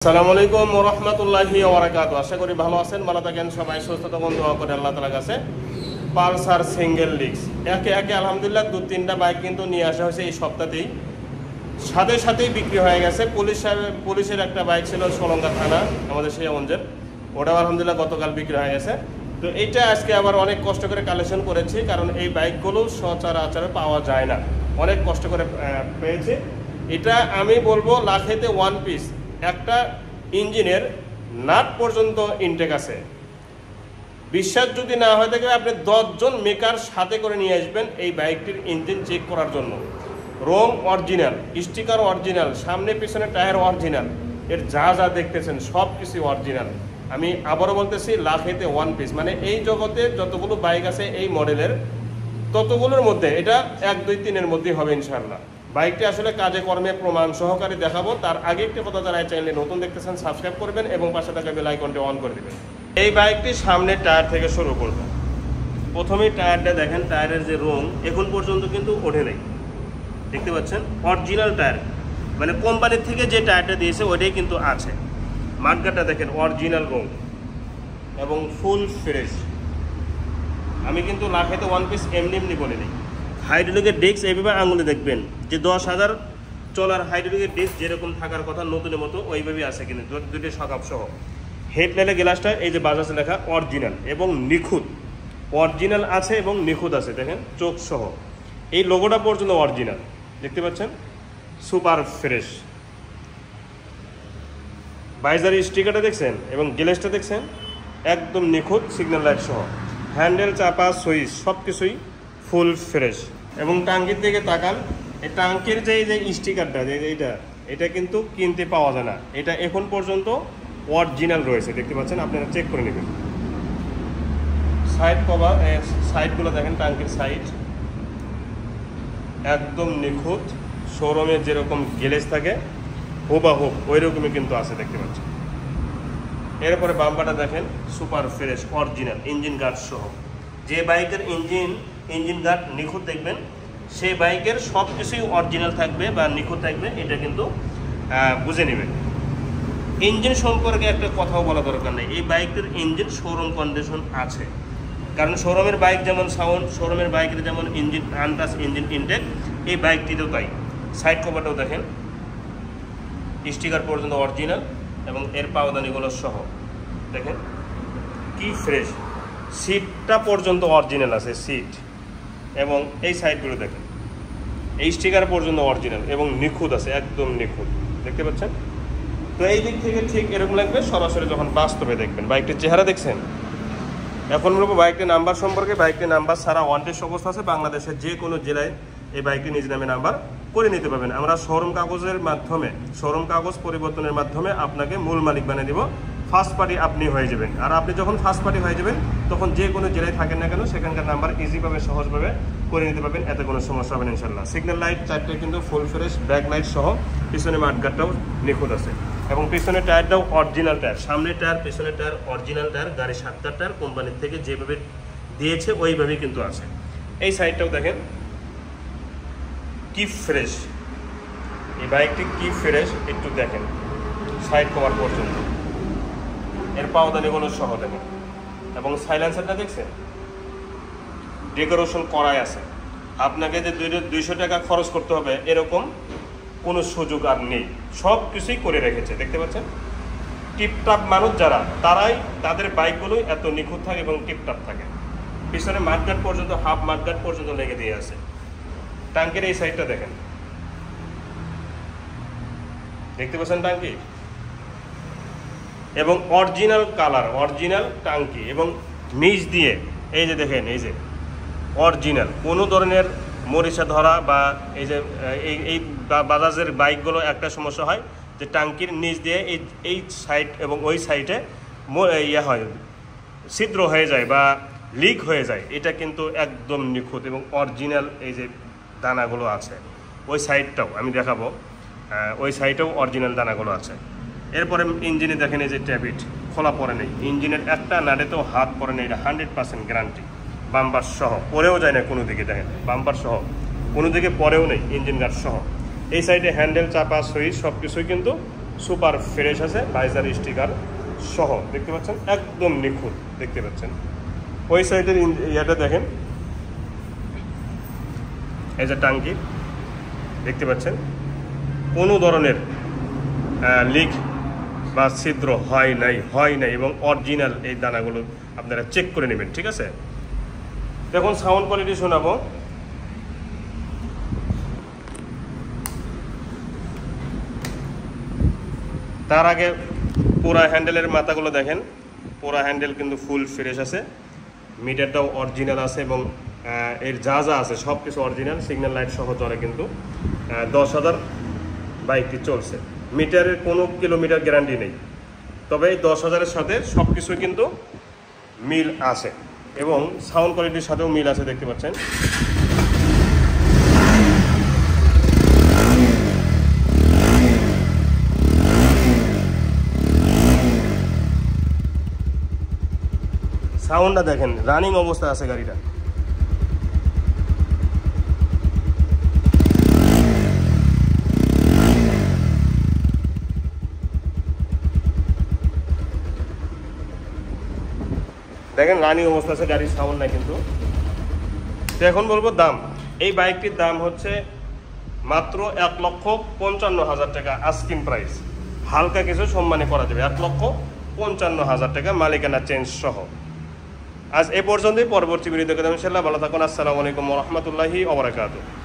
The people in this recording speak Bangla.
আসসালামু আলাইকুম ওয়া রাহমাতুল্লাহি ওয়া বারাকাতুহু। আশা করি ভালো আছেন, ভালো থাকেন সবাই, সুস্থ থাকুন, দোয়া করে আল্লাহ তাআলার কাছে। পালসার সিঙ্গেল ডিস্ক একে একে আলহামদুলিল্লাহ 2-3টা বাইক কিন্তু নিয়ে আসা হয়েছে এই সপ্তাহতেই, সাথেই বিক্রি হয়ে গেছে। পুলিশের একটা বাইক ছিল সোলঙ্গা থানা আমাদের সেই অঞ্জের, ওটাও আলহামদুলিল্লাহ গতকাল বিক্রি হয়ে গেছে। তো এইটা আজকে আবার অনেক কষ্ট করে কালেকশন করেছি, কারণ এই বাইকগুলো সচরাচর পাওয়া যায় না, অনেক কষ্ট করে পেয়েছি। এটা আমি বলবো লাখেতে ওয়ান পিস, একটা ইঞ্জিনের নাট পর্যন্ত ইনটেক আছে। বিশ্বাস যদি না হয় থাকে আপনি 10 জন মেকার সাথে করে নিয়ে আসবেন এই বাইকটির ইঞ্জিন চেক করার জন্য। রং অরিজিনাল, স্টিকার অরিজিনাল, সামনে পিছনে টায়ার অরিজিনাল, এর যা যা দেখতেছেন সব কিছু অরিজিনাল। আমি আবারও বলতেছি লাখেতে ওয়ান পিস, মানে এই জগতে যতগুলো বাইক আছে এই মডেলের ততগুলোর মধ্যে এটা 1, 2, 3-এর মধ্যেই হবে ইনশাআল্লাহ। বাইকটি আসলে কাজে কর্মে প্রমাণ সহকারে দেখাবো। তার আগে একটি কথা, যারা চ্যানেলে নতুন দেখতেছেন সাবস্ক্রাইব করবেন এবং পাশে থাকা বেল আইকনটি অন করে দেবেন। এই বাইকটি সামনের টায়ার থেকে শুরু করব। প্রথমেই টায়ারটা দেখেন, টায়ারের যে রং এখন পর্যন্ত কিন্তু ওঠে নাই, দেখতে পাচ্ছেন অরিজিনাল টায়ার, মানে কোম্পানির থেকে যে টায়ারটা দিয়েছে ওইটাই কিন্তু আছে। মার্কারটা দেখেন অরিজিনাল রং এবং ফুল ফ্রেশ। আমি কিন্তু লাখেতে ওয়ান পিস এমনি বলে নিই। হাইড্রোলিকের ডিস্ক এইভাবে আঙুলে দেখবেন যে 10,000 চলার হাইড্রোলিকের ডিস্ক যেরকম থাকার কথা নতুনের মতো ওইভাবেই আছে, কিন্তু দুটি সকাপ সহ। হেডলাইটের গ্লাসটা এই যে বাজাজ লেখা অরিজিনাল এবং নিখুঁত, অরিজিনাল আছে এবং নিখুঁত আছে, দেখেন চোখ সহ। এই লোগোটা পর্যন্ত অরিজিনাল, দেখতে পাচ্ছেন সুপার ফ্রেশ। বাইজারের স্টিকারটা দেখছেন এবং গ্লাসটা দেখছেন একদম নিখুঁত, সিগন্যাল লাইট সহ। হ্যান্ডেল, চাপা, সুইচ সব কিছুই ফুল ফ্রেশ। এবং টাঙ্কির দিকে তাকান, এই টাঙ্কির যে স্টিকারটা এটা কিন্তু কিনতে পাওয়া যায় না, এটা এখন পর্যন্ত অরিজিনাল রয়েছে, দেখতে পাচ্ছেন, আপনারা চেক করে নেবেন। সাইড কভার, সাইডগুলো দেখেন, টাঙ্কির সাইড একদম নিখুঁত, শোরুমে যেরকম গ্লেজ থাকে হুবাহুব ওই রকমই কিন্তু আছে, দেখতে পাচ্ছেন। এরপরে বাম্পারটা দেখেন super fresh original, engine guard সহ। যে বাইকের ইঞ্জিন গার্ড নিখুঁত দেখবেন, সেই বাইকের সব কিছুই অরিজিনাল থাকবে বা নিখুঁত থাকবে, এটা কিন্তু বুঝে নেবেন। ইঞ্জিন সম্পর্কে একটা কথাও বলা দরকার নেই, এই বাইকের ইঞ্জিন শোরুম কন্ডিশন আছে, কারণ শোরুমের বাইক যেমন সাউন্ড, শোরুমের বাইকের যেমন ইঞ্জিন আনটাচ ইঞ্জিন ইনটেক, এই বাইকটিতেও তাই। সাইড কভারটাও দেখেন স্টিকার পর্যন্ত অরিজিনাল এবং এর পাওদানিগুলো সহ দেখেন কি ফ্রেশ। সিটটা পর্যন্ত অরিজিনাল আছে, সিট এবং এই সাইডগুলো দেখেন এই স্টিকার পর্যন্ত অরিজিনাল এবং নিখুঁত আছে, একদম নিখুঁত, দেখতে পাচ্ছেন। তো এই দিক থেকে ঠিক এরকম লাগবে সরাসরি যখন বাস্তবে দেখবেন। বাইকটির চেহারা দেখছেন। এখন বলবো বাইকটির নাম্বার সম্পর্কে। বাইকটির নাম্বার ছাড়া ওয়ান্টেড অবস্থা আছে, বাংলাদেশের যে কোনো জেলায় এই বাইকটি নিজ নামে নাম্বার করে নিতে পারবেন। আমরা শোরুম কাগজের মাধ্যমে, শোরুম কাগজ পরিবর্তনের মাধ্যমে আপনাকে মূল মালিক বানিয়ে দেবো, ফার্স্ট পার্টি আপনি হয়ে যাবেন। আর আপনি যখন ফার্স্ট পার্টি হয়ে যাবেন তখন যে কোনো জেলায় থাকেন না কেন সেখানকার নাম্বার ইজিভাবে সহজভাবে করে নিতে পারবেন, এতে কোনো সমস্যা হবে না ইনশাল্লাহ। সিগন্যাল লাইট চারটে কিন্তু ফুল ফ্রেশ, ব্যাক লাইট সহ, পিছনে মাঠগাটটাও নিখুঁত আছে এবং পিছনের টায়ারটাও অরিজিনাল টায়ার। সামনের টায়ার, পিছনের টায়ার অরিজিনাল টায়ার, গাড়ির 7টা টায়ার কোম্পানির থেকে যেভাবে দিয়েছে ওইভাবেই কিন্তু আছে। এই সাইডটাও দেখেন কি ফ্রেশ, এই বাইকটি কি ফ্রেশ একটু দেখেন, সাইড কভার পর্যন্ত এর পাওদানিগুলো সহ দেখেন। এবং সাইলেন্সারটা দেখছেন ডেকোরেশন করাই আছে, আপনাকে যে 200 টাকা খরচ করতে হবে এরকম কোনো সুযোগ আর নেই, সব কিছুই করে রেখেছে, দেখতে পাচ্ছেন। টিপটাপ মানুষ যারা, তারাই তাদের বাইকগুলোই এত নিখুঁত থাকে এবং টিপটাপ থাকে। পিছনে মাঠগাট পর্যন্ত, হাফ মাঠগাট পর্যন্ত লেগে দিয়ে আছে। টাঙ্কির এই সাইডটা দেখেন, দেখতে পাচ্ছেন টাঙ্কি এবং অরিজিনাল কালার, অরিজিনাল টাঙ্কি এবং নিচ দিয়ে এই যে দেখেন, এই যে অরিজিনাল, কোনো ধরনের মরিচা ধরা বা এই যে এই বাজাজের বাইকগুলো একটা সমস্যা হয় যে টাঙ্কির নিচ দিয়ে এই সাইড এবং ওই সাইডে হয়, ছিদ্র হয়ে যায় বা লিক হয়ে যায়। এটা কিন্তু একদম নিখুঁত এবং অরিজিনাল, এই যে দানাগুলো আছে ওই সাইডটাও আমি দেখাবো, ওই সাইডেও অরিজিনাল দানাগুলো আছে। এরপরে ইঞ্জিনে দেখেন এই যে ট্যাবিট খোলা পড়ে নেই, ইঞ্জিনের একটা নাড়েতেও হাত পড়ে নেই, এটা 100% গ্যারান্টি। বাম্পার সহ পরেও যায় না কোনো দিকে, দেখেন বাম্পার সহ কোনো দিকে পরেও নেই, ইঞ্জিন গার্ড সহ। এই সাইডে হ্যান্ডেল, চাপা, সুইচ সব কিছুই কিন্তু সুপার ফ্রেশ আছে, ভাইজার স্টিকার সহ দেখতে পাচ্ছেন, একদম নিখুঁত দেখতে পাচ্ছেন। ওই সাইডের ইয়েটা দেখেন, এই যে টাঙ্কি দেখতে পাচ্ছেন, কোনো ধরনের লিক বা ছিদ্র হয় নাই এবং অরিজিনাল এই দানাগুলো আপনারা চেক করে নেবেন, ঠিক আছে। দেখুন সাউন্ড কোয়ালিটি শোনাবো। তার আগে পুরা হ্যান্ডেলের মাথাগুলো দেখেন, পুরা হ্যান্ডেল কিন্তু ফুল ফ্রেশ আছে, মিটারটাও অরিজিনাল আছে এবং এর যা আছে সব কিছু অরিজিনাল, সিগন্যাল লাইট সহ চলে কিন্তু 10,000 বাইকটি চলছে। মিটারের কোনো কিলোমিটার গ্যারান্টি নেই, তবে এই 10,000-এর সাথে সব কিছু কিন্তু মিল আছে এবং সাউন্ড কোয়ালিটির সাথেও মিল আছে দেখতে পাচ্ছেন। সাউন্ডটা দেখেন, রানিং অবস্থা আছে গাড়িটা। দেখেন রানিং অবস্থা আছে, গাড়ির সাউন্ড নাই কিন্তু। তো এখন বলবো দাম। এই বাইকটির দাম হচ্ছে মাত্র 1,55,000 টাকা আস্কিং প্রাইস। হালকা কিছু সম্মানে করা যাবে, 1,55,000 টাকা মালিকানা চেঞ্জ সহ। আজ এ পর্যন্তই, পরবর্তী ভিডিও দেখে দেবেন ইনশাআল্লাহ। ভালো থাকুন, আসসালামু আলাইকুম ওয়া রাহমাতুল্লাহি ওয়া বারাকাতুহু।